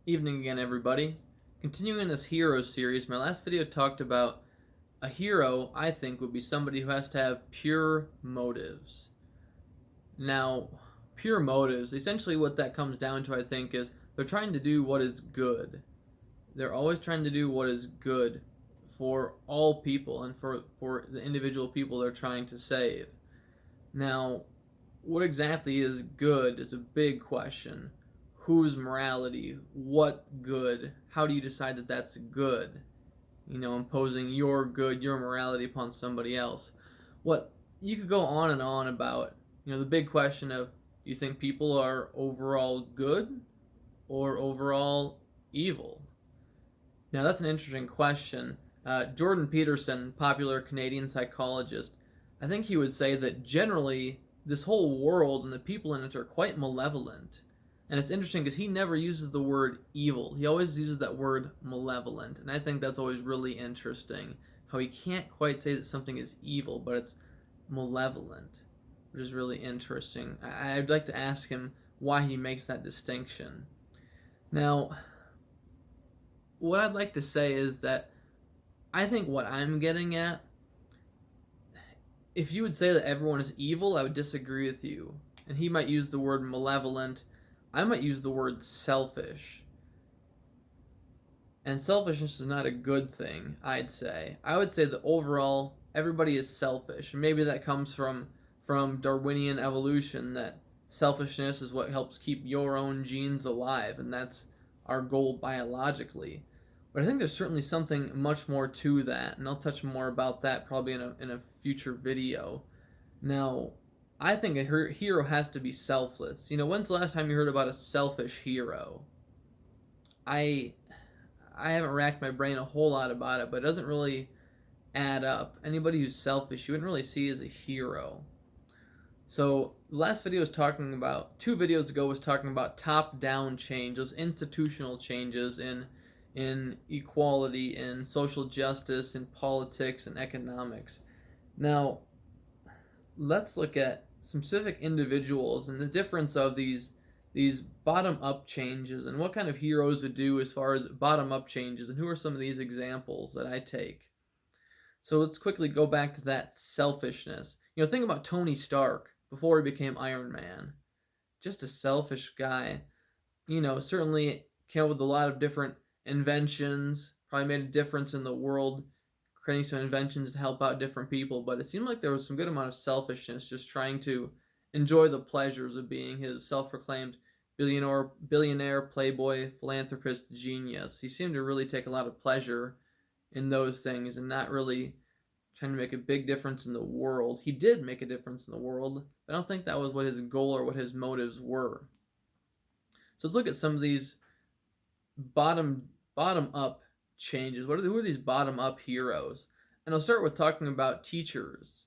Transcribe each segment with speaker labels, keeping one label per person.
Speaker 1: Evening again, everybody. Continuing this hero series, my last video talked about a hero, I think, would be somebody who has to have pure motives. Now, pure motives, essentially what that comes down to, I think, is they're trying to do what is good. They're always trying to do what is good for all people and for the individual people they're trying to save. Now, what exactly is good is a big question. Whose morality? What good? How do you decide that that's good? Imposing your good, your morality upon somebody else. What you could go on and on about, the big question of, do you think people are overall good or overall evil? Now, that's an interesting question. Jordan Peterson, popular Canadian psychologist, I think he would say that generally this whole world and the people in it are quite malevolent. And it's interesting because he never uses the word evil. He always uses that word malevolent. And I think that's always really interesting. How he can't quite say that something is evil, but it's malevolent, which is really interesting. I'd like to ask him why he makes that distinction. Now, what I'd like to say is that I think what I'm getting at, if you would say that everyone is evil, I would disagree with you. And he might use the word malevolent. I might use the word selfish. And selfishness is not a good thing, I'd say. I would say that overall, everybody is selfish. And maybe that comes from Darwinian evolution, that selfishness is what helps keep your own genes alive, and that's our goal biologically. But I think there's certainly something much more to that, and I'll touch more about that probably in a future video. Now, I think a hero has to be selfless. When's the last time you heard about a selfish hero? I haven't racked my brain a whole lot about it, but it doesn't really add up. Anybody who's selfish, you wouldn't really see as a hero. So the last video was talking about, 2 videos ago was talking about top-down change, those institutional changes in equality, in social justice, in politics, and economics. Now, let's look at some specific individuals and the difference of these bottom-up changes and what kind of heroes would do as far as bottom-up changes, and who are some of these examples that I take. So let's quickly go back to that selfishness. Think about Tony Stark before he became Iron Man. Just a selfish guy. Certainly came up with a lot of different inventions, probably made a difference in the world, creating some inventions to help out different people, but it seemed like there was some good amount of selfishness, just trying to enjoy the pleasures of being his self-proclaimed billionaire, playboy, philanthropist, genius. He seemed to really take a lot of pleasure in those things and not really trying to make a big difference in the world. He did make a difference in the world, but I don't think that was what his goal or what his motives were. So let's look at some of these bottom-up changes. Who are these bottom-up heroes? And I'll start with talking about teachers.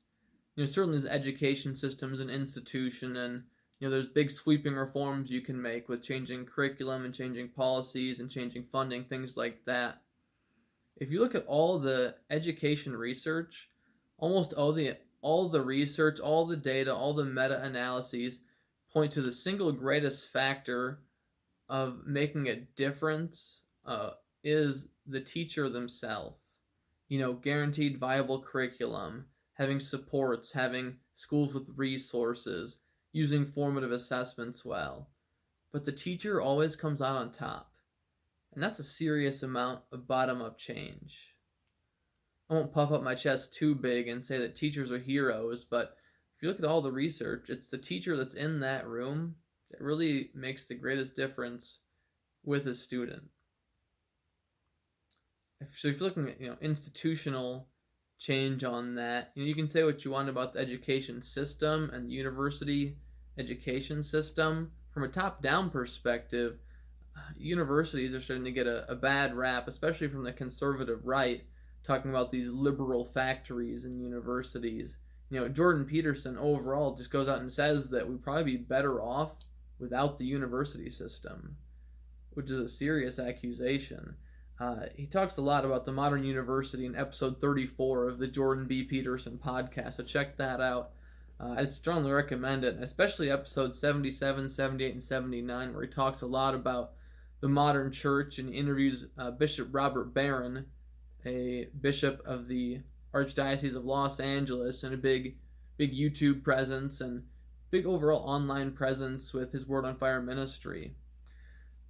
Speaker 1: Certainly the education system is an institution, and there's big sweeping reforms you can make with changing curriculum and changing policies and changing funding, things like that. If you look at all the education research, almost all the research, all the data, all the meta-analyses point to the single greatest factor of making a difference is the teacher themselves. Guaranteed viable curriculum, having supports, having schools with resources, using formative assessments well. But the teacher always comes out on top. And that's a serious amount of bottom-up change. I won't puff up my chest too big and say that teachers are heroes, but if you look at all the research, it's the teacher that's in that room that really makes the greatest difference with a student. So if you're looking at institutional change on that, you can say what you want about the education system and the university education system. From a top-down perspective, universities are starting to get a bad rap, especially from the conservative right, talking about these liberal factories in universities. Jordan Peterson overall just goes out and says that we'd probably be better off without the university system, which is a serious accusation. He talks a lot about the modern university in episode 34 of the Jordan B. Peterson podcast, so check that out. I strongly recommend it, especially episodes 77, 78, and 79, where he talks a lot about the modern church, and he interviews Bishop Robert Barron, a bishop of the Archdiocese of Los Angeles, and a big YouTube presence and big overall online presence with his Word on Fire ministry.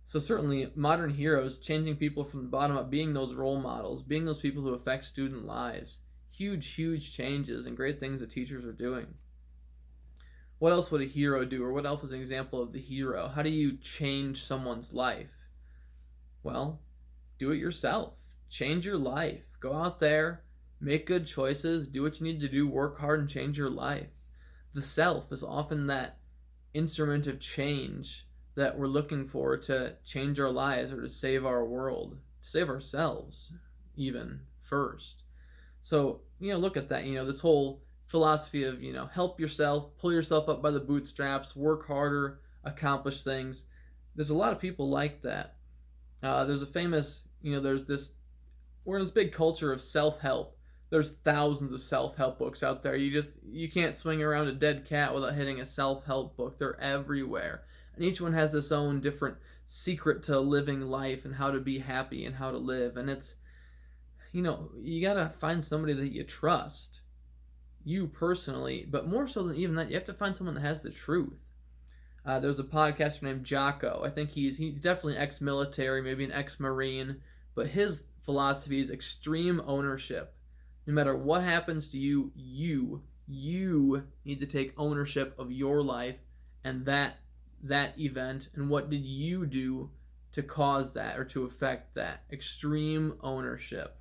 Speaker 1: So certainly modern heroes, changing people from the bottom up, being those role models, being those people who affect student lives. Huge changes and great things that teachers are doing. What else would a hero do, or what else is an example of the hero? How do you change someone's life? Well, do it yourself. Change your life. Go out there, make good choices, do what you need to do, work hard, and change your life. The self is often that instrument of change that we're looking for to change our lives or to save our world, to save ourselves even first. So, look at that, this whole philosophy of, help yourself, pull yourself up by the bootstraps, work harder, accomplish things. There's a lot of people like that. There's a famous, we're in this big culture of self-help. There's thousands of self-help books out there. You can't swing around a dead cat without hitting a self-help book. They're everywhere. And each one has its own different secret to living life and how to be happy and how to live. And it's, you gotta find somebody that you trust. You personally, but more so than even that, you have to find someone that has the truth. There's a podcaster named Jocko. I think he's definitely ex-military, maybe an ex-marine, but his philosophy is extreme ownership. No matter what happens to you, you need to take ownership of your life and that event, and what did you do to cause that or to affect that. Extreme ownership.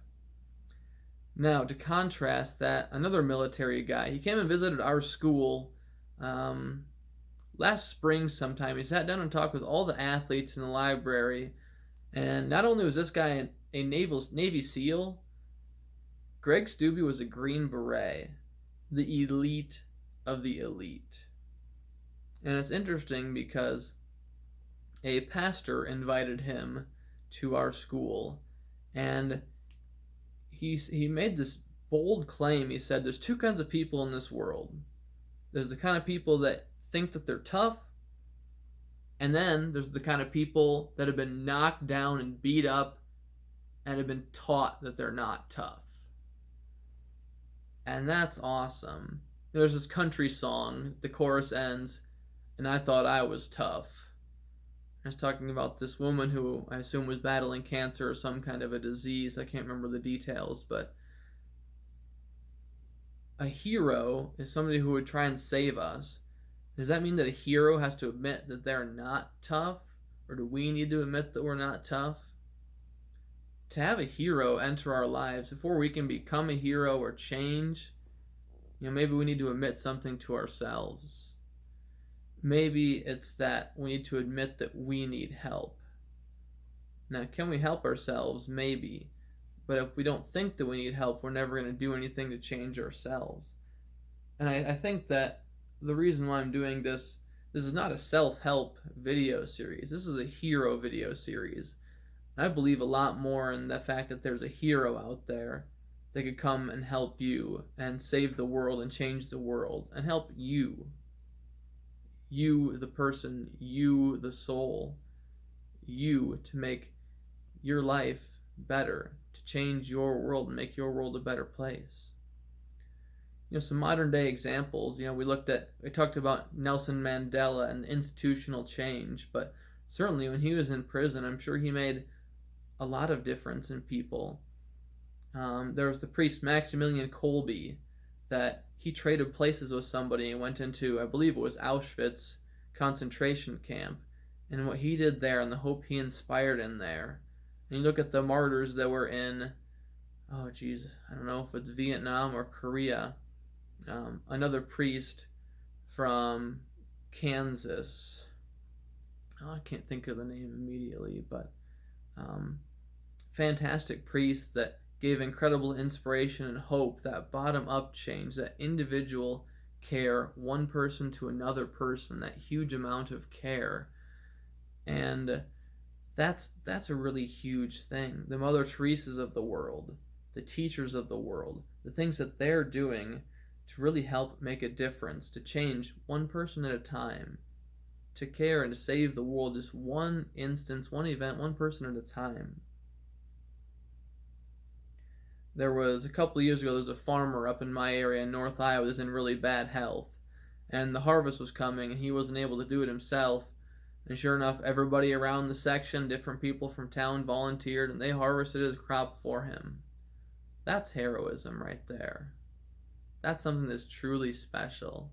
Speaker 1: Now, to contrast that, another military guy, he came and visited our school last spring sometime. He sat down and talked with all the athletes in the library, and not only was this guy a Navy SEAL, Greg Stubbe was a Green Beret, the elite of the elite. And it's interesting because a pastor invited him to our school, and he made this bold claim. He said there's two kinds of people in this world. There's the kind of people that think that they're tough, and then there's the kind of people that have been knocked down and beat up and have been taught that they're not tough. And that's awesome. There's this country song, the chorus ends, and I thought I was tough. I was talking about this woman who I assume was battling cancer or some kind of a disease. I can't remember the details, but a hero is somebody who would try and save us. Does that mean that a hero has to admit that they're not tough? Or do we need to admit that we're not tough? To have a hero enter our lives, before we can become a hero or change, maybe we need to admit something to ourselves. Maybe it's that we need to admit that we need help. Now, can we help ourselves? Maybe. But if we don't think that we need help, we're never going to do anything to change ourselves. And I think that the reason why I'm doing this is not a self-help video series. This is a hero video series. I believe a lot more in the fact that there's a hero out there that could come and help you and save the world and change the world and help you. You, the person, you, the soul, you, to make your life better, to change your world and make your world a better place. Some modern day examples, we talked about Nelson Mandela and institutional change, but certainly when he was in prison, I'm sure he made a lot of difference in people. There was the priest Maximilian Kolbe that he traded places with somebody and went into, I believe it was Auschwitz concentration camp, and what he did there and the hope he inspired in there. And you look at the martyrs that were in, I don't know if it's Vietnam or Korea. Another priest from Kansas. I can't think of the name immediately, but fantastic priest that gave incredible inspiration and hope, that bottom-up change, that individual care, one person to another person, that huge amount of care. And that's a really huge thing. The Mother Teresas of the world, the teachers of the world, the things that they're doing to really help make a difference, to change one person at a time, to care and to save the world, just one instance, one event, one person at a time. There was a couple of years ago, there was a farmer up in my area in North Iowa that was in really bad health, and the harvest was coming, and he wasn't able to do it himself. And sure enough, everybody around the section, different people from town volunteered, and they harvested his crop for him. That's heroism right there. That's something that's truly special.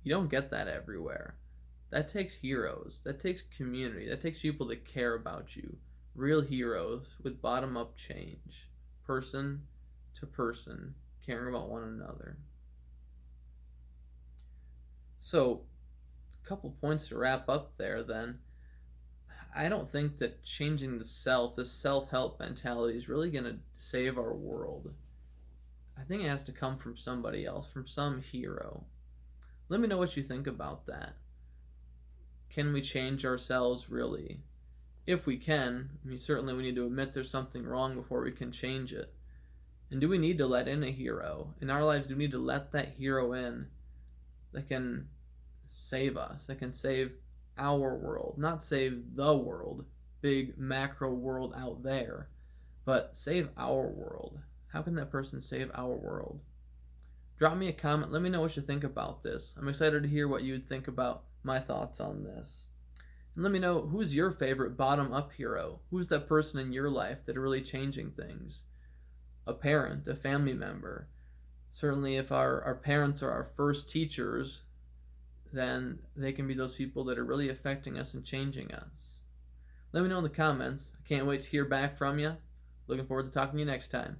Speaker 1: You don't get that everywhere. That takes heroes. That takes community. That takes people that care about you. Real heroes with bottom-up change. Person to person, caring about one another. So, a couple points to wrap up there then. I don't think that changing the self, this self-help mentality, is really going to save our world. I think it has to come from somebody else, from some hero. Let me know what you think about that. Can we change ourselves really? If we can, certainly we need to admit there's something wrong before we can change it. And do we need to let in a hero? In our lives, do we need to let that hero in that can save us, that can save our world? Not save the world, big macro world out there, but save our world. How can that person save our world? Drop me a comment. Let me know what you think about this. I'm excited to hear what you would think about my thoughts on this. And let me know, who's your favorite bottom-up hero? Who's that person in your life that are really changing things? A parent, a family member. Certainly if our parents are our first teachers, then they can be those people that are really affecting us and changing us. Let me know in the comments. I can't wait to hear back from you. Looking forward to talking to you next time.